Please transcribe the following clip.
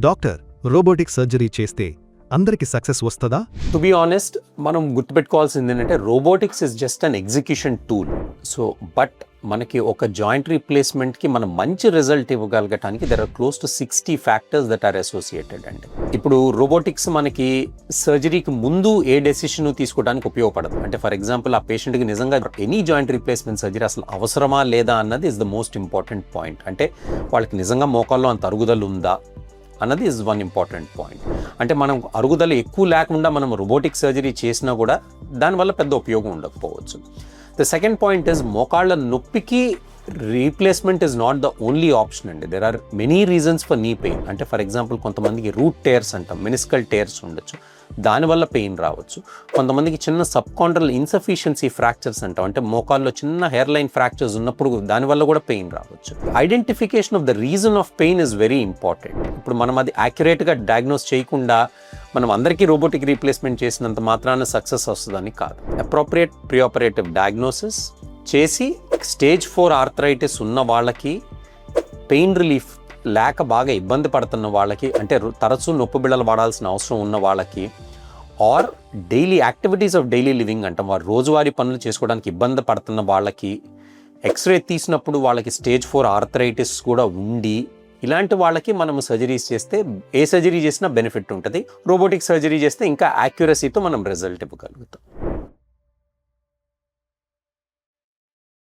Doctor, robotic surgery చేస్తే అందరికి success వస్తదా? టు బి ఆనెస్ట్, మనం గుర్తుపెట్టుకోవాల్సింది ఏంటంటే robotics is just an execution tool. So but మనకి ఒక జాయింట్ రీప్లేస్మెంట్కి మనం మంచి రిజల్ట్ ఇవ్వగలగటానికి there are close to 60 factors that are associated అండి. ఇప్పుడు రోబోటిక్స్ మనకి సర్జరీకి ముందు ఏ డెసిషన్ తీసుకోవడానికి ఉపయోగపడదు. అంటే ఫర్ ఎగ్జాంపుల్ ఆ పేషెంట్కి నిజంగా ఎనీ జాయింట్ రీప్లేస్మెంట్ సర్జరీ అసలు అవసరమా లేదా అన్నది is the most important point. అంటే వాళ్ళకి నిజంగా మోకాల్లో అంత అరుగుదల ఉందా అన్నది ఇస్ వన్ ఇంపార్టెంట్ పాయింట్. అంటే మనం అరుగుదల ఎక్కువ లేకుండా మనం రోబోటిక్ సర్జరీ చేసినా కూడా దానివల్ల పెద్ద ఉపయోగం ఉండకపోవచ్చు. ద సెకండ్ పాయింట్ ఇస్ మోకాళ్ళ నొప్పికి replacement is not the only option అండి. There are many reasons for knee pain. అంటే ఫర్ ఎగ్జాంపుల్ కొంతమందికి రూట్ టేర్స్ అంటాం, మెనిస్కల్ టేర్స్ ఉండొచ్చు, దానివల్ల పెయిన్ రావచ్చు. కొంతమందికి చిన్న సబ్కాండ్రల్ ఇన్సఫిషియన్సీ ఫ్రాక్చర్స్ అంటాం, అంటే మోకాల్లో చిన్న హెయిర్ లైన్ ఫ్రాక్చర్స్ ఉన్నప్పుడు దానివల్ల కూడా పెయిన్ రావచ్చు. Identification of the reason of pain is very important. ఇప్పుడు మనం అది యాక్యురేట్గా డయాగ్నోస్ చేయకుండా మనం అందరికీ రోబోటిక్ రీప్లేస్మెంట్ చేసినంత మాత్రాన సక్సెస్ వస్తుందని కాదు. అప్రోప్రియేట్ ప్రీఆపరేటివ్ డయాగ్నోసిస్ చేసి స్టేజ్ 4 ఆర్థరైటిస్ ఉన్న వాళ్ళకి, పెయిన్ రిలీఫ్ లేక బాగా ఇబ్బంది పడుతున్న వాళ్ళకి, అంటే తరచూ నొప్పి బిళ్ళలు వాడాల్సిన అవసరం ఉన్న వాళ్ళకి, or daily activities of daily living అంటాం, వారు రోజువారీ పనులు చేసుకోవడానికి ఇబ్బంది పడుతున్న వాళ్ళకి, ఎక్స్రే తీసినప్పుడు వాళ్ళకి స్టేజ్ 4 ఆర్థరైటిస్ కూడా ఉండి, ఇలాంటి వాళ్ళకి మనం సర్జరీస్ చేస్తే ఏ సర్జరీ చేసినా బెనిఫిట్ ఉంటుంది. రోబోటిక్ సర్జరీ చేస్తే ఇంకా యాక్యురసీతో మనం రిజల్ట్ ఇవ్వగలుగుతాం.